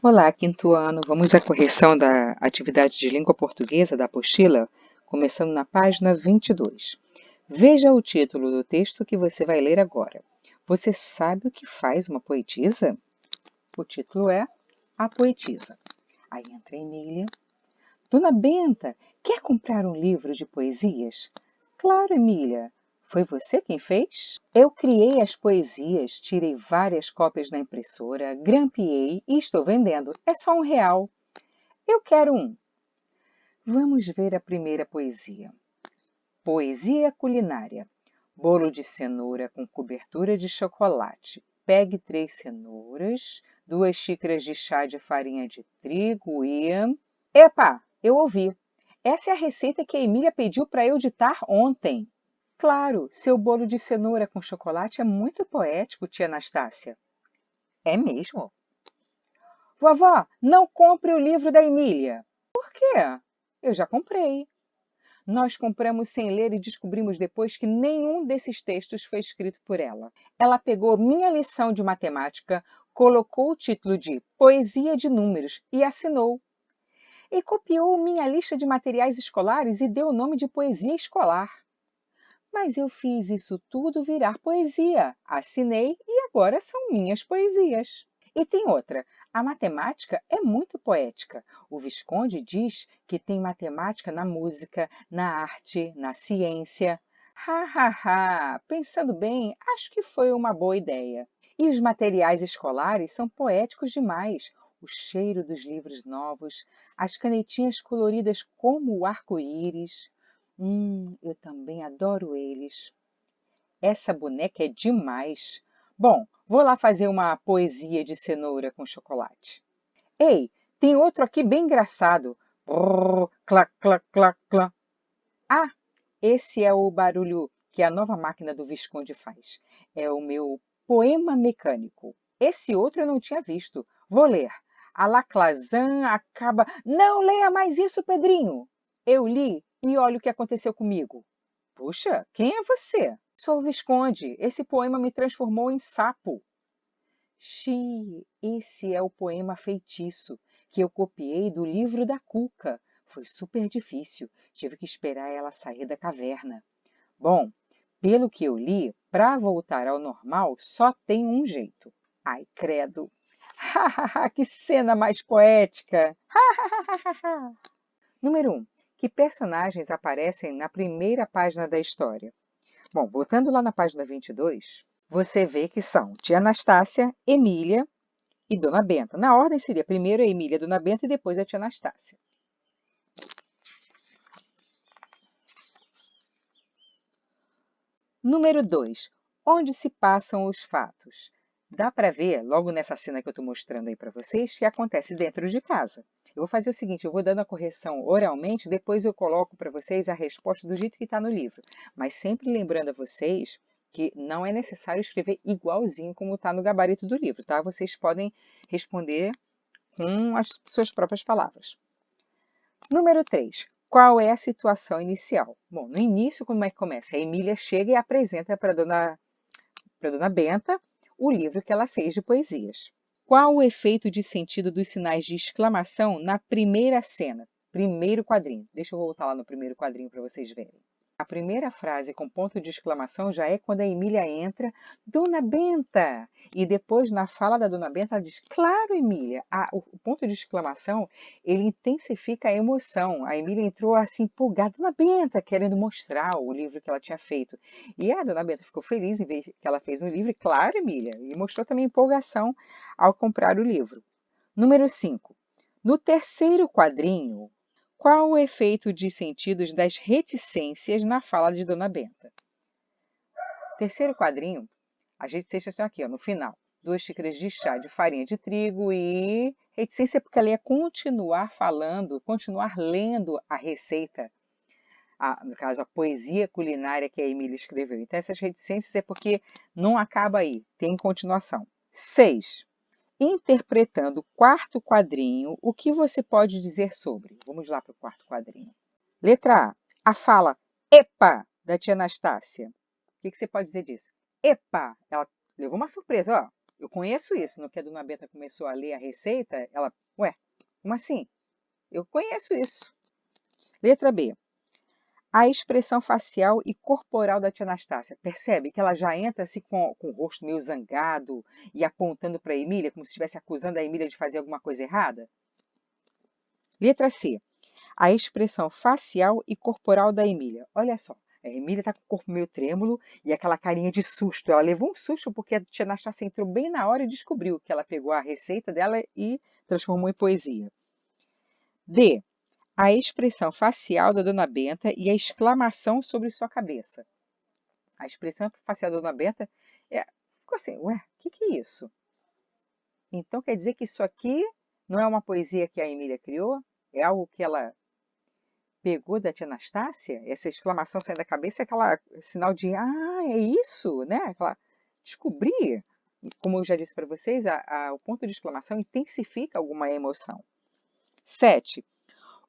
Olá, quinto ano. Vamos à correção da atividade de língua portuguesa da apostila, começando na página 22. Veja o título do texto que você vai ler agora. Você sabe o que faz uma poetisa? O título é A Poetisa. Aí entra a Emília. Dona Benta, quer comprar um livro de poesias? Claro, Emília. Foi você quem fez? Eu criei as poesias, tirei várias cópias na impressora, grampeei e estou vendendo. É só R$ 1. Eu quero um. Vamos ver a primeira poesia. Poesia culinária. Bolo de cenoura com cobertura de chocolate. Pegue 3 cenouras, 2 xícaras de chá de farinha de trigo e... Epa, eu ouvi. Essa é a receita que a Emília pediu para eu ditar ontem. Claro, seu bolo de cenoura com chocolate é muito poético, tia Anastácia. É mesmo? Vovó, não compre o livro da Emília. Por quê? Eu já comprei. Nós compramos sem ler e descobrimos depois que nenhum desses textos foi escrito por ela. Ela pegou minha lição de matemática, colocou o título de Poesia de Números e assinou. E copiou minha lista de materiais escolares e deu o nome de Poesia Escolar. Mas eu fiz isso tudo virar poesia, assinei e agora são minhas poesias. E tem outra, a matemática é muito poética. O Visconde diz que tem matemática na música, na arte, na ciência. Ha, ha, ha! Pensando bem, acho que foi uma boa ideia. E os materiais escolares são poéticos demais. O cheiro dos livros novos, as canetinhas coloridas como o arco-íris. Eu também adoro eles. Essa boneca é demais. Bom, vou lá fazer uma poesia de cenoura com chocolate. Ei, tem outro aqui bem engraçado. Brrr, clac, clac, clac, clac. Ah, esse é o barulho que a nova máquina do Visconde faz. É o meu poema mecânico. Esse outro eu não tinha visto. Vou ler. A Laclazan acaba... Não leia mais isso, Pedrinho! Eu li e olha o que aconteceu comigo. Puxa, quem é você? Sou o Visconde. Esse poema me transformou em sapo. Xi, esse é o poema feitiço que eu copiei do livro da Cuca. Foi super difícil. Tive que esperar ela sair da caverna. Bom, pelo que eu li, para voltar ao normal só tem um jeito. Ai, credo. Que cena mais poética. Número 1. Que personagens aparecem na primeira página da história? Bom, voltando lá na página 22, você vê que são tia Anastácia, Emília e Dona Benta. Na ordem seria primeiro a Emília, Dona Benta e depois a tia Anastácia. Número 2. Onde se passam os fatos? Dá para ver, logo nessa cena que eu estou mostrando aí para vocês, que acontece dentro de casa. Eu vou fazer o seguinte, eu vou dando a correção oralmente, depois eu coloco para vocês a resposta do jeito que está no livro. Mas sempre lembrando a vocês que não é necessário escrever igualzinho como está no gabarito do livro, tá? Vocês podem responder com as suas próprias palavras. Número 3. Qual é a situação inicial? Bom, no início, como é que começa? A Emília chega e apresenta para Dona Benta o livro que ela fez de poesias. Qual o efeito de sentido dos sinais de exclamação na primeira cena? Primeiro quadrinho. Deixa eu voltar lá no primeiro quadrinho para vocês verem. A primeira frase com ponto de exclamação já é quando a Emília entra, Dona Benta! E depois, na fala da Dona Benta, ela diz, claro, Emília! O ponto de exclamação, ele intensifica a emoção. A Emília entrou assim, empolgada, Dona Benta, querendo mostrar o livro que ela tinha feito. E a Dona Benta ficou feliz em ver que ela fez um livro, e claro, Emília! E mostrou também empolgação ao comprar o livro. Número 5. No terceiro quadrinho, qual o efeito de sentidos das reticências na fala de Dona Benta? Terceiro quadrinho, as reticências estão aqui, ó, no final. 2 xícaras de chá de farinha de trigo e reticência porque ela ia continuar falando, continuar lendo a receita, no caso, a poesia culinária que a Emília escreveu. Então, essas reticências é porque não acaba aí, tem continuação. 6. Interpretando o quarto quadrinho, o que você pode dizer sobre? Vamos lá para o quarto quadrinho. Letra A fala Epa, da tia Anastácia. O que você pode dizer disso? Epa! Ela levou uma surpresa, ó. Eu conheço isso. No que a dona Benta começou a ler a receita, ela, ué, como assim? Eu conheço isso. Letra B. A expressão facial e corporal da tia Anastácia. Percebe que ela já entra assim com o rosto meio zangado e apontando para a Emília, como se estivesse acusando a Emília de fazer alguma coisa errada? Letra C. A expressão facial e corporal da Emília. Olha só, a Emília está com o corpo meio trêmulo e aquela carinha de susto. Ela levou um susto porque a tia Anastácia entrou bem na hora e descobriu que ela pegou a receita dela e transformou em poesia. D. A expressão facial da Dona Benta e a exclamação sobre sua cabeça. A expressão facial da Dona Benta ficou assim, ué, o que é isso? Então quer dizer que isso aqui não é uma poesia que a Emília criou? É algo que ela pegou da tia Anastácia? Essa exclamação saindo da cabeça é aquela sinal de, é isso, né? Aquela, descobrir. Como eu já disse para vocês, o ponto de exclamação intensifica alguma emoção. 7.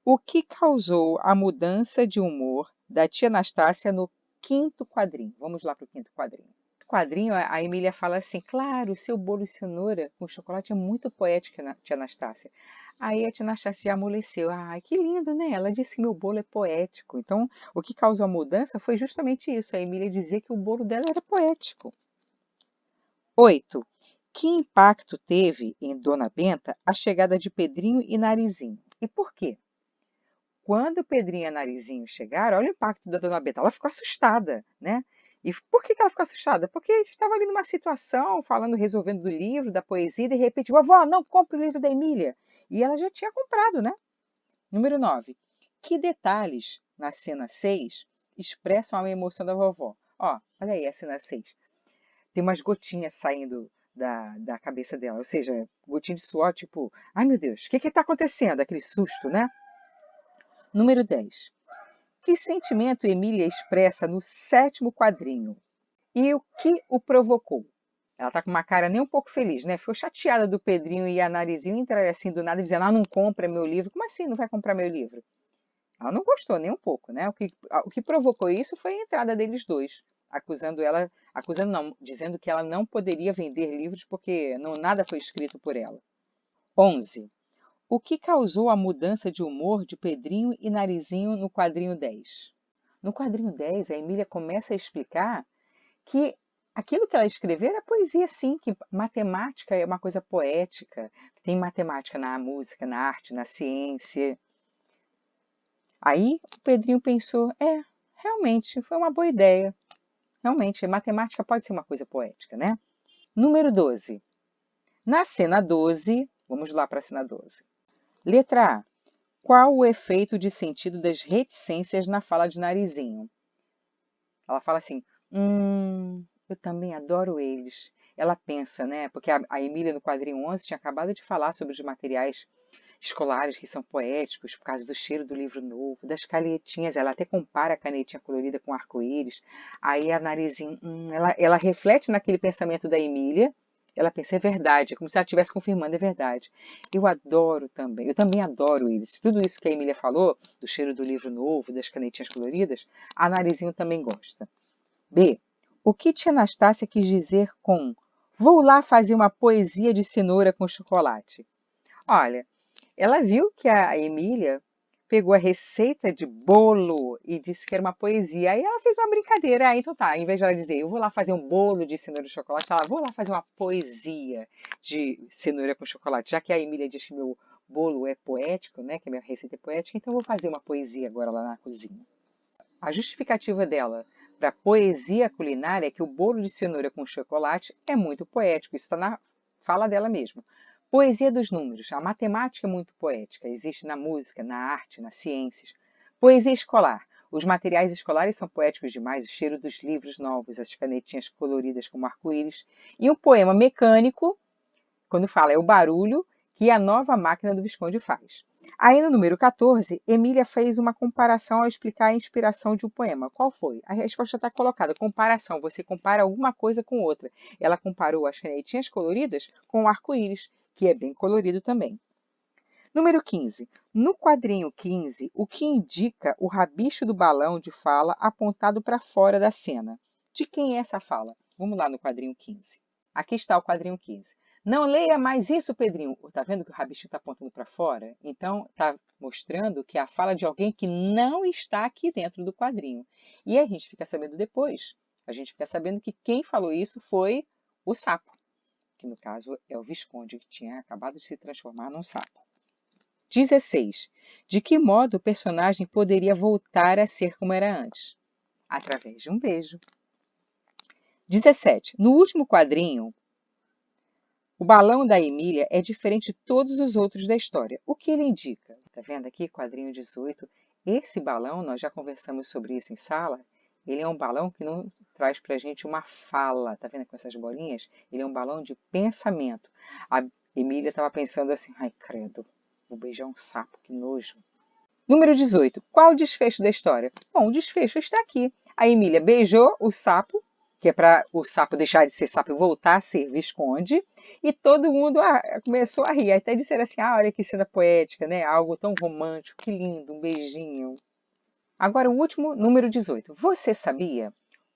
O que causou a mudança de humor da tia Anastácia no quinto quadrinho? Vamos lá para o quinto quadrinho. No quadrinho, a Emília fala assim, claro, o seu bolo de cenoura com chocolate é muito poético, tia Anastácia. Aí a tia Anastácia já amoleceu. Ai, que lindo, né? Ela disse que meu bolo é poético. Então, o que causou a mudança foi justamente isso, a Emília dizer que o bolo dela era poético. 8. Que impacto teve em Dona Benta a chegada de Pedrinho e Narizinho? E por quê? Quando Pedrinho e Narizinho chegaram, olha o impacto da Dona Benta. Ela ficou assustada, né? E por que ela ficou assustada? Porque estava ali numa situação, falando, resolvendo do livro, da poesia, e de repente, vovó, não compre o livro da Emília. E ela já tinha comprado, né? Número 9. Que detalhes na cena 6 expressam a emoção da vovó? Ó, olha aí a cena 6. Tem umas gotinhas saindo da cabeça dela, ou seja, gotinha de suor, tipo, ai meu Deus, o que está acontecendo? Aquele susto, né? Número 10. Que sentimento Emília expressa no sétimo quadrinho? E o que o provocou? Ela tá com uma cara nem um pouco feliz, né? Ficou chateada do Pedrinho e a Narizinho entrarem assim do nada dizendo, não compra meu livro. Como assim não vai comprar meu livro? Ela não gostou nem um pouco, né? O que provocou isso foi a entrada deles dois, dizendo que ela não poderia vender livros porque nada foi escrito por ela. 11. O que causou a mudança de humor de Pedrinho e Narizinho no quadrinho 10? No quadrinho 10, a Emília começa a explicar que aquilo que ela escreveu era poesia, sim, que matemática é uma coisa poética, tem matemática na música, na arte, na ciência. Aí o Pedrinho pensou, realmente, foi uma boa ideia. Realmente, matemática pode ser uma coisa poética, né? Número 12. Na cena 12, vamos lá para a cena 12. Letra A. Qual o efeito de sentido das reticências na fala de Narizinho? Ela fala assim, eu também adoro eles. Ela pensa, né? Porque a Emília no quadrinho 11 tinha acabado de falar sobre os materiais escolares que são poéticos por causa do cheiro do livro novo, das canetinhas. Ela até compara a canetinha colorida com arco-íris. Aí a Narizinho, ela reflete naquele pensamento da Emília. Ela pensa, é verdade, é como se ela estivesse confirmando, é verdade. Eu também adoro eles. Tudo isso que a Emília falou, do cheiro do livro novo, das canetinhas coloridas, a Narizinho também gosta. B. O que tia Anastácia quis dizer com vou lá fazer uma poesia de cenoura com chocolate? Olha, ela viu que a Emília pegou a receita de bolo e disse que era uma poesia. Aí ela fez uma brincadeira. Então tá, em vez de ela dizer, eu vou lá fazer um bolo de cenoura e chocolate, ela, vou lá fazer uma poesia de cenoura com chocolate. Já que a Emília diz que meu bolo é poético, né, que a minha receita é poética, então eu vou fazer uma poesia agora lá na cozinha. A justificativa dela para a poesia culinária é que o bolo de cenoura com chocolate é muito poético. Isso está na fala dela mesmo. Poesia dos números. A matemática é muito poética. Existe na música, na arte, nas ciências. Poesia escolar. Os materiais escolares são poéticos demais. O cheiro dos livros novos, as canetinhas coloridas como arco-íris. E um poema mecânico, quando fala é o barulho que a nova máquina do Visconde faz. Aí no número 14, Emília fez uma comparação ao explicar a inspiração de um poema. Qual foi? A resposta está colocada. Comparação. Você compara uma coisa com outra. Ela comparou as canetinhas coloridas com o arco-íris, que é bem colorido também. Número 15. No quadrinho 15, o que indica o rabicho do balão de fala apontado para fora da cena? De quem é essa fala? Vamos lá no quadrinho 15. Aqui está o quadrinho 15. Não leia mais isso, Pedrinho. Tá vendo que o rabichinho está apontando para fora? Então, está mostrando que é a fala de alguém que não está aqui dentro do quadrinho. E a gente fica sabendo depois. A gente fica sabendo que quem falou isso foi o sapo, que no caso é o Visconde, que tinha acabado de se transformar num sapo. 16. De que modo o personagem poderia voltar a ser como era antes? Através de um beijo. 17. No último quadrinho, o balão da Emília é diferente de todos os outros da história. O que ele indica? Está vendo aqui, quadrinho 18? Esse balão, nós já conversamos sobre isso em sala, ele é um balão que não traz para a gente uma fala. Está vendo com essas bolinhas? Ele é um balão de pensamento. A Emília estava pensando assim, ai credo, vou beijar um sapo, que nojo. Número 18. Qual o desfecho da história? Bom, o desfecho está aqui. A Emília beijou o sapo, que é para o sapo deixar de ser sapo e voltar a ser Visconde, e todo mundo começou a rir. Até disseram assim, olha que cena poética, né? Algo tão romântico, que lindo, um beijinho. Agora o último, número 18. Você sabia?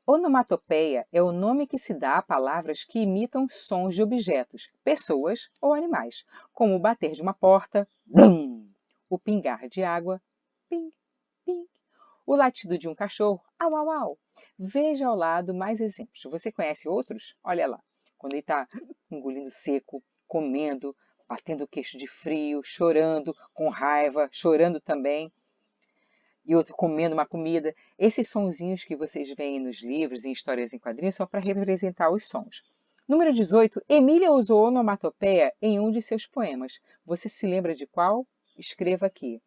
Onomatopeia é o nome que se dá a palavras que imitam sons de objetos, pessoas ou animais, como o bater de uma porta, blum, o pingar de água, ping, ping, o latido de um cachorro, au, au, au. Veja ao lado mais exemplos. Você conhece outros? Olha lá. Quando ele está engolindo seco, comendo, batendo o queixo de frio, chorando, com raiva, chorando também, e outro comendo uma comida. Esses sonzinhos que vocês veem nos livros, em histórias em quadrinhos, são para representar os sons. Número 18. Emília usou onomatopeia em um de seus poemas. Você se lembra de qual? Escreva aqui.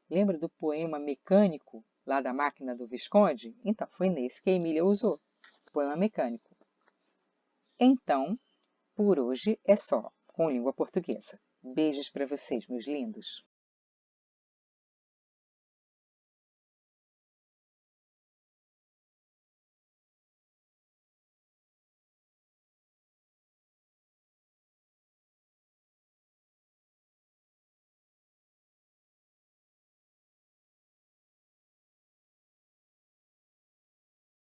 Lembra do poema Mecânico, lá da máquina do Visconde? Então, foi nesse que a Emília usou. Poema Mecânico. Então, por hoje é só, com língua portuguesa. Beijos para vocês, meus lindos.